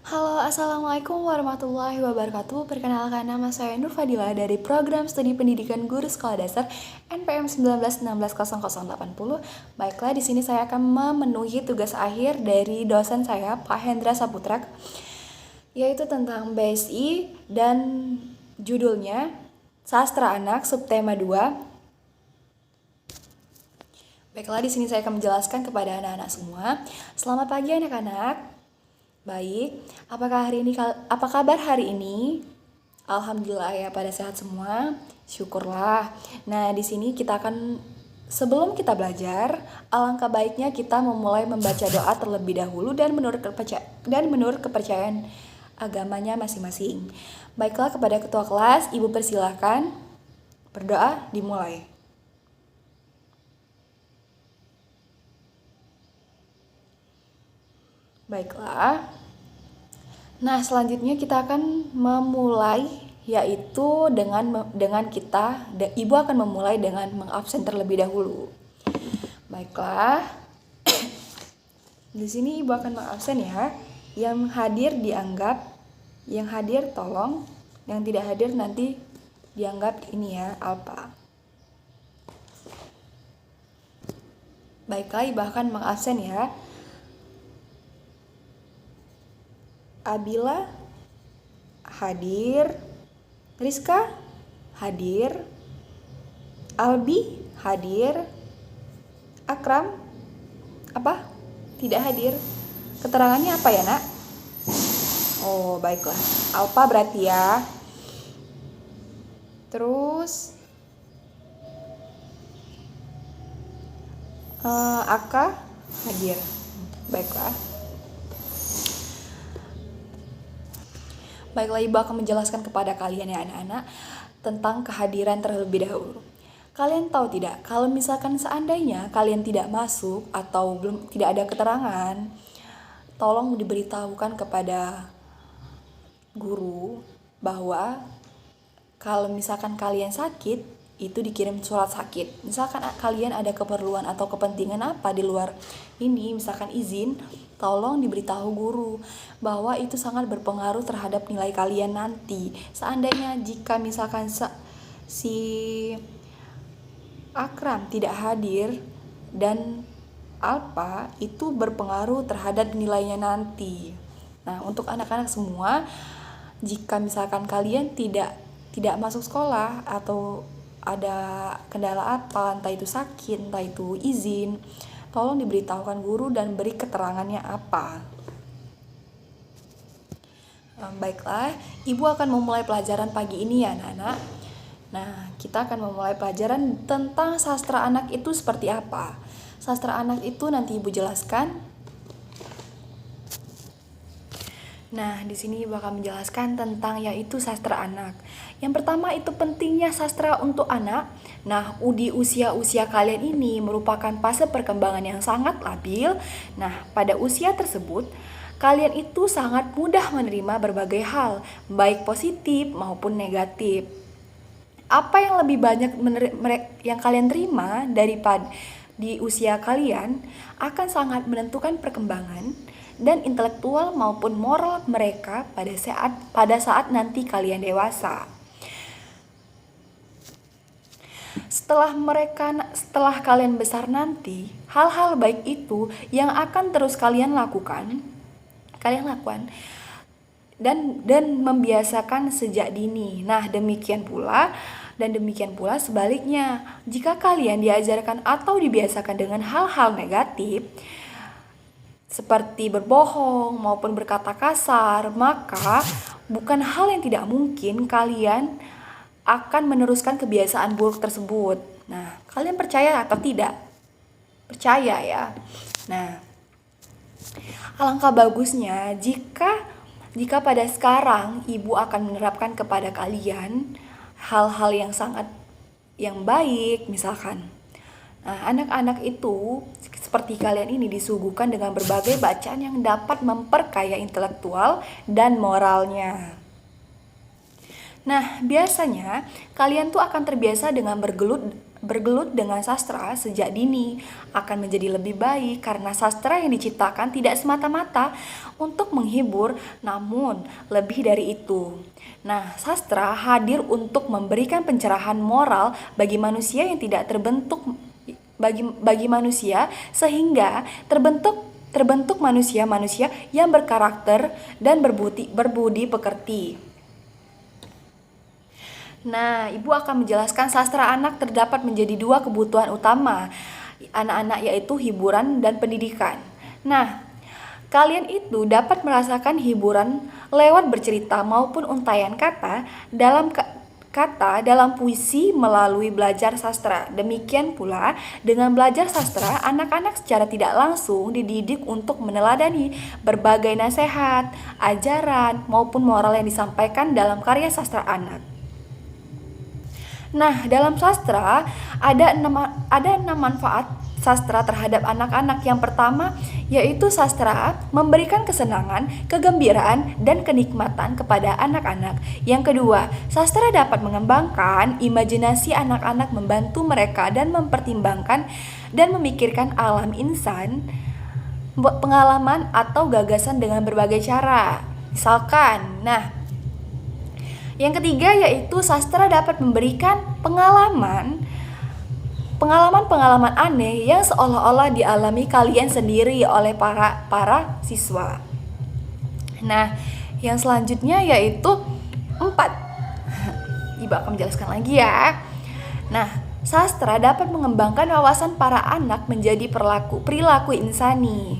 Halo, Assalamualaikum warahmatullahi wabarakatuh. Perkenalkan, nama saya Nur Fadila dari Program Studi Pendidikan Guru Sekolah Dasar NPM 19160080. Baiklah, di sini saya akan memenuhi tugas akhir dari dosen saya, Pak Hendra Saputrak, yaitu tentang BSI dan judulnya Sastra Anak Subtema 2. Baiklah, di sini saya akan menjelaskan kepada anak-anak semua. Selamat pagi anak-anak. Baik, apa kabar hari ini? Alhamdulillah ya, pada sehat semua. Syukurlah. Nah, di sini sebelum kita belajar, alangkah baiknya kita memulai membaca doa terlebih dahulu dan menurut kepercayaan agamanya masing-masing. Baiklah, kepada ketua kelas, Ibu persilahkan berdoa dimulai. Baiklah. Nah, selanjutnya kita akan memulai, yaitu Ibu akan memulai dengan mengabsen terlebih dahulu. Baiklah. Di sini Ibu akan mengabsen ya. Yang hadir dianggap, yang hadir tolong, yang tidak hadir nanti dianggap ini ya, alpa. Baiklah, Ibu akan mengabsen ya. Abila hadir, Rizka hadir, Albi hadir, Akram apa? Tidak hadir. Keterangannya apa ya, Nak? Oh, baiklah. Alpa berarti ya. Terus Aka hadir. Baiklah. Baiklah, Ibu akan menjelaskan kepada kalian ya anak-anak tentang kehadiran terlebih dahulu. Kalian tahu tidak, kalau misalkan seandainya kalian tidak masuk atau tidak ada keterangan, tolong diberitahukan kepada guru bahwa kalau misalkan kalian sakit, itu dikirim surat sakit. Misalkan kalian ada keperluan atau kepentingan apa di luar ini, misalkan izin, tolong diberitahu guru bahwa itu sangat berpengaruh terhadap nilai kalian nanti. Seandainya jika misalkan si Akram tidak hadir dan Alpa, itu berpengaruh terhadap nilainya nanti. Nah, untuk anak-anak semua, jika misalkan kalian tidak masuk sekolah atau ada kendala apa, entah itu sakit, entah itu izin, tolong diberitahukan guru dan beri keterangannya apa. Baiklah, Ibu akan memulai pelajaran pagi ini ya anak-anak. Nah, kita akan memulai pelajaran tentang sastra anak itu seperti apa. Sastra anak itu nanti Ibu jelaskan. Nah, di sini Ibu akan menjelaskan tentang yaitu sastra anak. Yang pertama itu pentingnya sastra untuk anak. Nah, di usia-usia kalian ini merupakan fase perkembangan yang sangat labil. Nah, pada usia tersebut, kalian itu sangat mudah menerima berbagai hal, baik positif maupun negatif. Apa yang lebih banyak yang kalian terima daripada di usia kalian akan sangat menentukan perkembangan dan intelektual maupun moral mereka pada saat nanti kalian dewasa. Setelah kalian besar nanti, hal-hal baik itu yang akan terus kalian lakukan dan membiasakan sejak dini. Nah, demikian pula sebaliknya, jika kalian diajarkan atau dibiasakan dengan hal-hal negatif seperti berbohong maupun berkata kasar, maka bukan hal yang tidak mungkin kalian akan meneruskan kebiasaan buruk tersebut. Nah, kalian percaya atau tidak? Percaya ya. Nah, alangkah bagusnya jika pada sekarang Ibu akan menerapkan kepada kalian hal-hal yang baik, misalkan. Nah, anak-anak itu seperti kalian ini disuguhkan dengan berbagai bacaan yang dapat memperkaya intelektual dan moralnya. Nah, biasanya kalian tuh akan terbiasa dengan bergelut bergelut dengan sastra sejak dini akan menjadi lebih baik karena sastra yang diciptakan tidak semata-mata untuk menghibur, namun lebih dari itu. Nah, sastra hadir untuk memberikan pencerahan moral bagi manusia yang tidak terbentuk bagi manusia sehingga terbentuk manusia-manusia yang berkarakter dan berbudi pekerti. Nah, Ibu akan menjelaskan sastra anak terdapat menjadi dua kebutuhan utama anak-anak, yaitu hiburan dan pendidikan. Nah, kalian itu dapat merasakan hiburan lewat bercerita maupun untaian kata dalam puisi melalui belajar sastra. Demikian pula dengan belajar sastra, anak-anak secara tidak langsung dididik untuk meneladani berbagai nasihat, ajaran maupun moral yang disampaikan dalam karya sastra anak. Nah, dalam sastra ada enam manfaat sastra terhadap anak-anak. Yang pertama yaitu sastra memberikan kesenangan, kegembiraan, dan kenikmatan kepada anak-anak. Yang kedua, sastra dapat mengembangkan imajinasi anak-anak, membantu mereka dan mempertimbangkan dan memikirkan alam insan, pengalaman atau gagasan dengan berbagai cara. Misalkan, yang ketiga yaitu sastra dapat memberikan pengalaman aneh yang seolah-olah dialami kalian sendiri oleh para siswa. Nah, yang selanjutnya yaitu 4. Ibu akan menjelaskan lagi ya. Nah, sastra dapat mengembangkan wawasan para anak menjadi perilaku insani.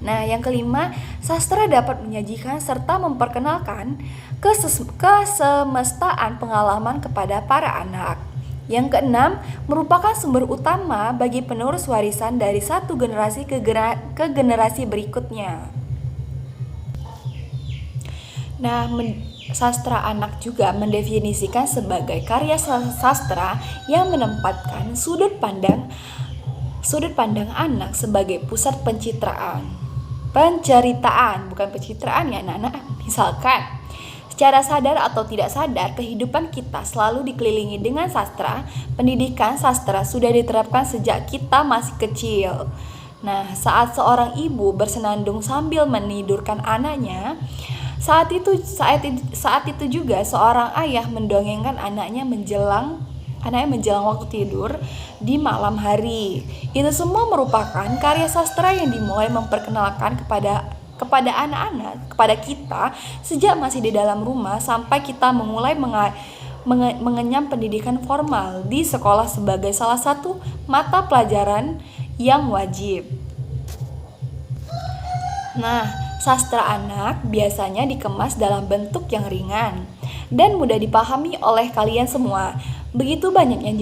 Nah, yang kelima, sastra dapat menyajikan serta memperkenalkan kesemestaan pengalaman kepada para anak. Yang keenam, merupakan sumber utama bagi penerus warisan dari satu generasi ke generasi berikutnya. Nah, sastra anak juga mendefinisikan sebagai karya sastra yang menempatkan sudut pandang anak sebagai pusat penceritaan, bukan pencitraan ya anak-anak. Misalkan, secara sadar atau tidak sadar, kehidupan kita selalu dikelilingi dengan sastra. Pendidikan sastra sudah diterapkan sejak kita masih kecil. Nah, saat seorang ibu bersenandung sambil menidurkan anaknya, saat itu juga seorang ayah mendongengkan anaknya menjelang waktu tidur di malam hari. Itu semua merupakan karya sastra yang dimulai memperkenalkan kepada anak-anak, kepada kita sejak masih di dalam rumah sampai kita memulai mengenyam pendidikan formal di sekolah sebagai salah satu mata pelajaran yang wajib. Nah, sastra anak biasanya dikemas dalam bentuk yang ringan dan mudah dipahami oleh kalian semua. Begitu banyaknya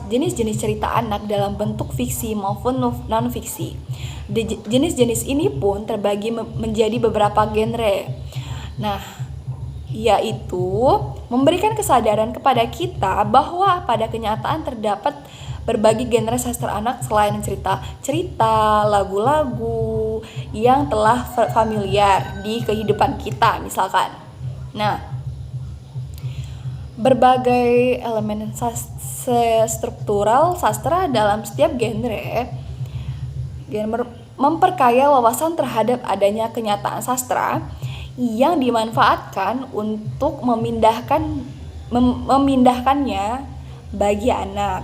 jenis-jenis cerita anak dalam bentuk fiksi maupun non-fiksi. Jenis-jenis ini pun terbagi menjadi beberapa genre. Nah, yaitu memberikan kesadaran kepada kita bahwa pada kenyataan terdapat berbagai genre sastra anak selain cerita, lagu-lagu yang telah familiar di kehidupan kita misalkan. Nah, berbagai elemen struktural sastra dalam setiap genre memperkaya wawasan terhadap adanya kenyataan sastra yang dimanfaatkan untuk memindahkannya bagi anak.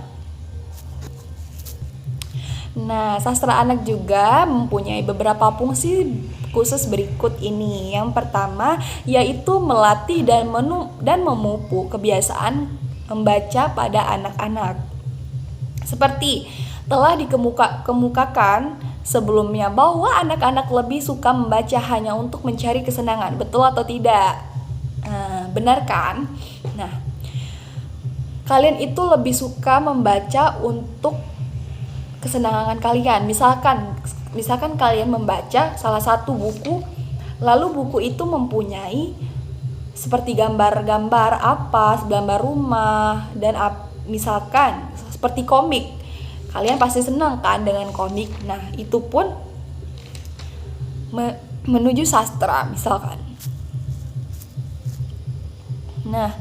Nah, sastra anak juga mempunyai beberapa fungsi khusus berikut ini. Yang pertama yaitu melatih dan memupuk kebiasaan membaca pada anak-anak. Seperti telah dikemukakan sebelumnya bahwa anak-anak lebih suka membaca hanya untuk mencari kesenangan. Betul atau tidak? Benar kan? Nah, kalian itu lebih suka membaca untuk kesenangan kalian. Misalkan kalian membaca salah satu buku, lalu buku itu mempunyai seperti gambar-gambar gambar rumah dan misalkan seperti komik. Kalian pasti senang kan dengan komik. Nah, itu pun menuju sastra misalkan. Nah,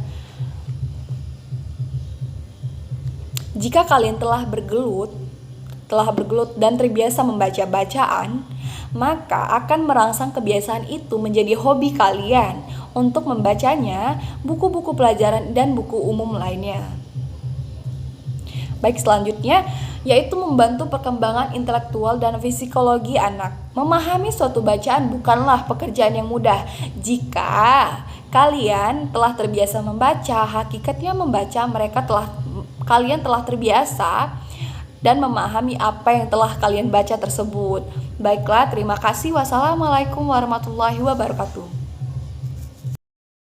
Jika kalian telah bergelut dan terbiasa membaca bacaan, maka akan merangsang kebiasaan itu menjadi hobi kalian untuk membacanya, buku-buku pelajaran dan buku umum lainnya. Baik, selanjutnya yaitu membantu perkembangan intelektual dan psikologi anak. Memahami suatu bacaan bukanlah pekerjaan yang mudah. Jika kalian telah terbiasa membaca, hakikatnya membaca kalian telah terbiasa dan memahami apa yang telah kalian baca tersebut. Baiklah, terima kasih. Wassalamualaikum warahmatullahi wabarakatuh.